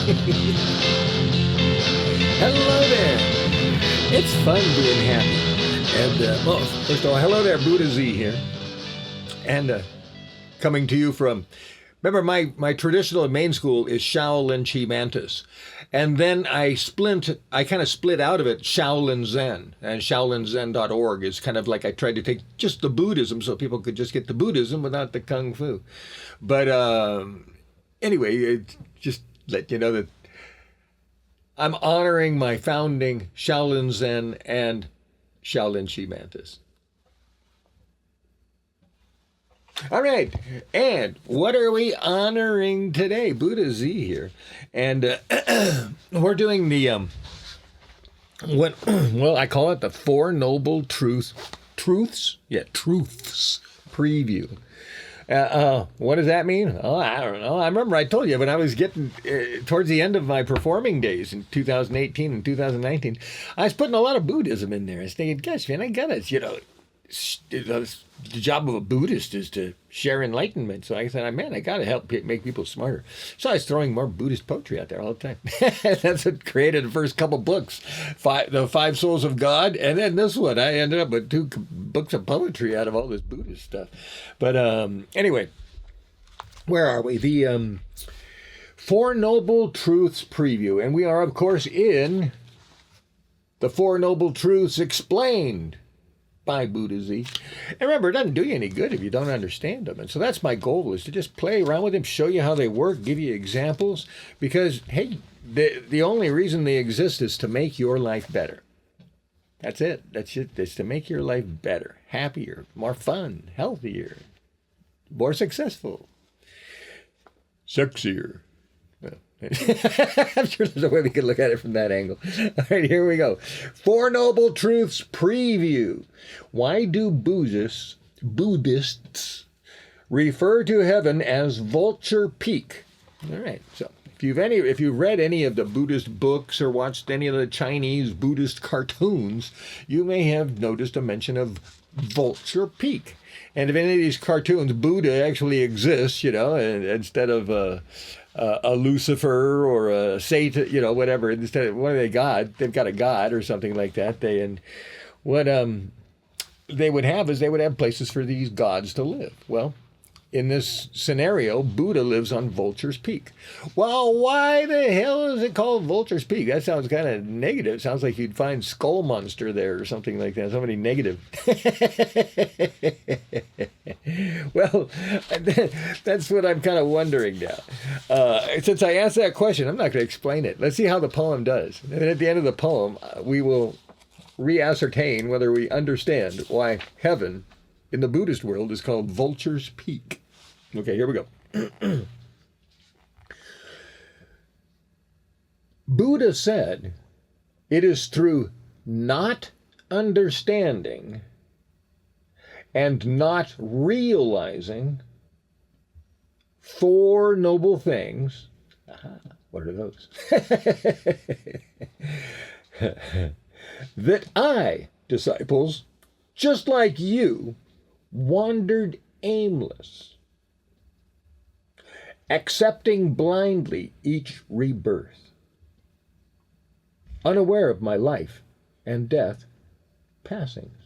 Hello there. It's fun being happy. And, well, first of all, hello there, Buddha Z here. And coming to you from, remember my traditional main school is Shaolin Mantis. And then I kind of split out of it Shaolin Zen. And ShaolinZen.org is kind of like I tried to take just the Buddhism so people could just get the Buddhism without the Kung Fu. But anyway, just let you know that I'm honoring my founding Shaolin Zen and Shaolin Mantis. All right, and what are we honoring today? Buddha Z here, and we're doing the well, I call it the Four Noble Truths preview. What does that mean? Oh, I don't know. I remember I told you when I was getting towards the end of my performing days in 2018 and 2019, I was putting a lot of Buddhism in there. I was thinking, gosh, man, I got it, the job of a Buddhist is to share enlightenment. So I said, man, I got to help make people smarter. So I was throwing more Buddhist poetry out there all the time. That's what created the first couple books, the Five Souls of God, and then this one. I ended up with 2 books of poetry out of all this Buddhist stuff. But anyway, where are we? The Four Noble Truths preview. And we are, of course, in the Four Noble Truths Explained by Buddha Z. And remember, it doesn't do you any good if you don't understand them. And so that's my goal, is to just play around with them, show you how they work, give you examples, because, hey, the only reason they exist is to make your life better. That's it. That's it. It's to make your life better, happier, more fun, healthier, more successful, sexier. I'm sure there's a way we could look at it from that angle. All right, here we go. Four Noble Truths preview. Why do Buddhists refer to heaven as Vulture Peak? All right, so if you've read any of the Buddhist books or watched any of the Chinese Buddhist cartoons, you may have noticed a mention of Vulture Peak. And if any of these cartoons, Buddha actually exists, instead of a Lucifer or a Satan, whatever. Instead of, what are they, God? They've got a God or something like that. What they would have is they would have places for these gods to live. Well, in this scenario, Buddha lives on Vulture's Peak. Well, why the hell is it called Vulture's Peak? That sounds kind of negative. It sounds like you'd find Skull Monster there or something like that. Somebody negative. Well, that's what I'm kind of wondering now. Since I asked that question, I'm not going to explain it. Let's see how the poem does. And at the end of the poem, we will re-ascertain whether we understand why heaven in the Buddhist world is called Vulture's Peak. Okay, here we go. Buddha said, it is through not understanding and not realizing 4 noble things. What are those? That I, disciples, just like you, wandered aimless, accepting blindly each rebirth, unaware of my life and death passings.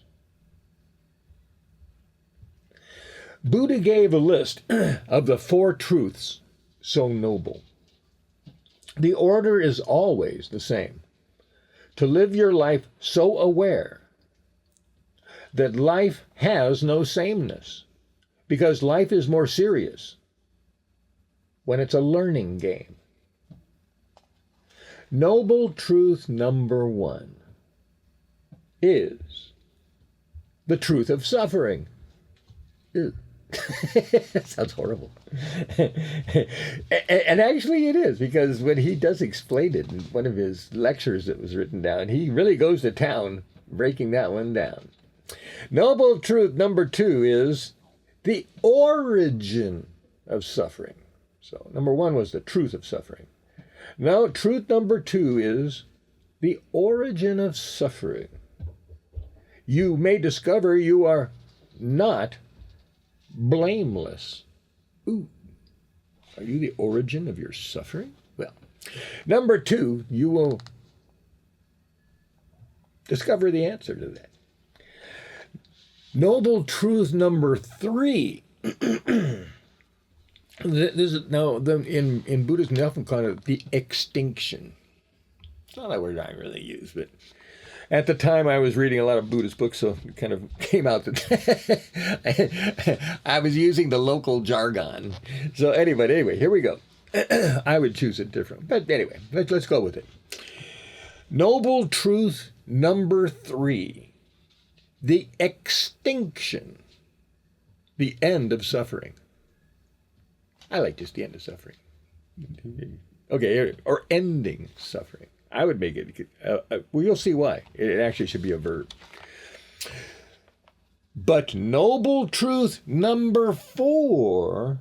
Buddha gave a list of the 4 truths so noble. The order is always the same: to live your life so aware that life has no sameness, because life is more serious when it's a learning game. Noble truth number 1 is the truth of suffering. Ew. Sounds horrible. And actually it is, because when he does explain it in one of his lectures that was written down, he really goes to town breaking that one down. Noble truth number 2 is the origin of suffering. So number 1 was the truth of suffering. Now truth number 2 is the origin of suffering. You may discover you are not blameless. Ooh, are you the origin of your suffering? Well, Number 2, you will discover the answer to that. Noble truth number 3. This is in Buddhism they often call it the extinction. It's not a word I really use, but at the time I was reading a lot of Buddhist books, so it kind of came out that I was using the local jargon. So anyway, here we go. I would choose it different, but anyway, let's go with it. Noble truth number 3, the extinction, the end of suffering. I like just the end of suffering. Okay, or ending suffering. I would make it, well, you'll see why. It actually should be a verb. But noble truth number 4,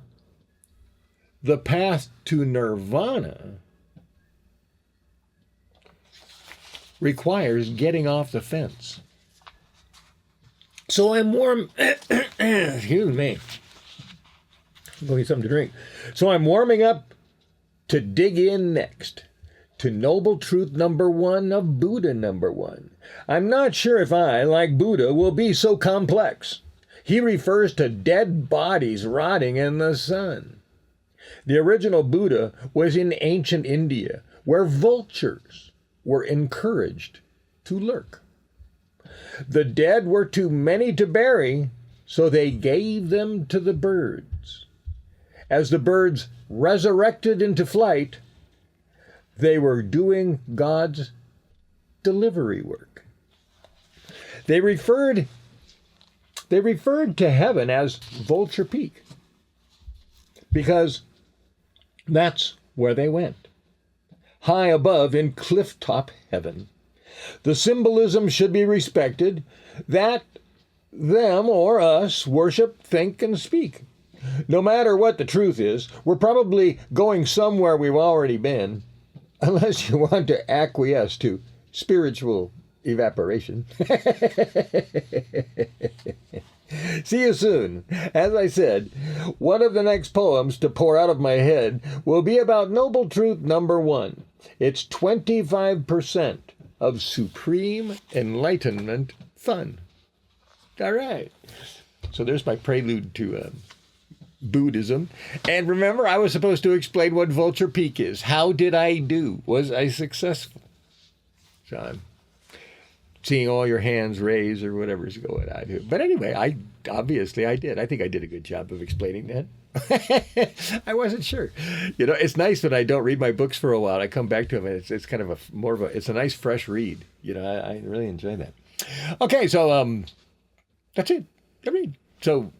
the path to Nirvana, requires getting off the fence. So I'm excuse me. I'm going to get something to drink. So I'm warming up to dig in next to noble truth number 1 of Buddha number 1. I'm not sure if I, like Buddha, will be so complex. He refers to dead bodies rotting in the sun. The original Buddha was in ancient India, where vultures were encouraged to lurk. The dead were too many to bury, so they gave them to the birds. As the birds resurrected into flight, they were doing God's delivery work. They referred to heaven as Vulture Peak because that's where they went, high above in clifftop heaven. The symbolism should be respected that them or us worship, think, and speak. No matter what the truth is, we're probably going somewhere we've already been, unless you want to acquiesce to spiritual evaporation. See you soon. As I said, one of the next poems to pour out of my head will be about noble truth number 1. It's 25% of supreme enlightenment fun. All right. So there's my prelude to Buddhism. And remember, I was supposed to explain what Vulture Peak is. How did I do? Was I successful? So I'm seeing all your hands raised or whatever's going on here. But anyway, I did. I think I did a good job of explaining that. I wasn't sure. You know, it's nice when I don't read my books for a while. I come back to them and it's kind of it's a nice fresh read. You know, I really enjoy that. Okay, so that's it. I mean, so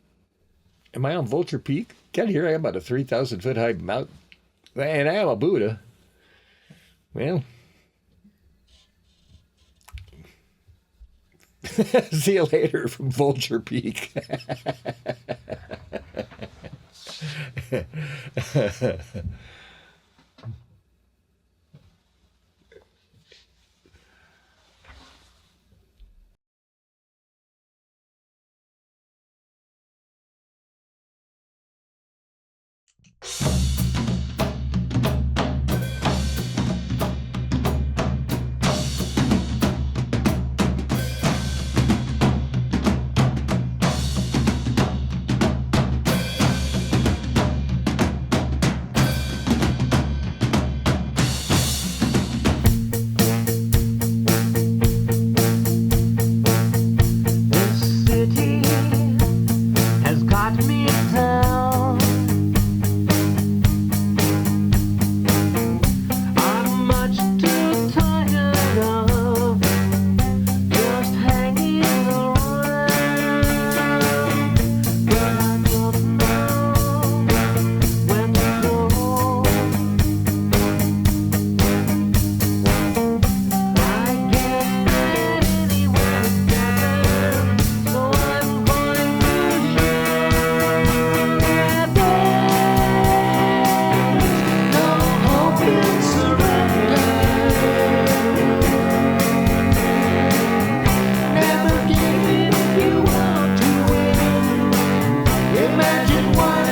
am I on Vulture Peak? Get here, I am about a 3,000 foot high mountain, and I am a Buddha. Well, see you later from Vulture Peak. Imagine what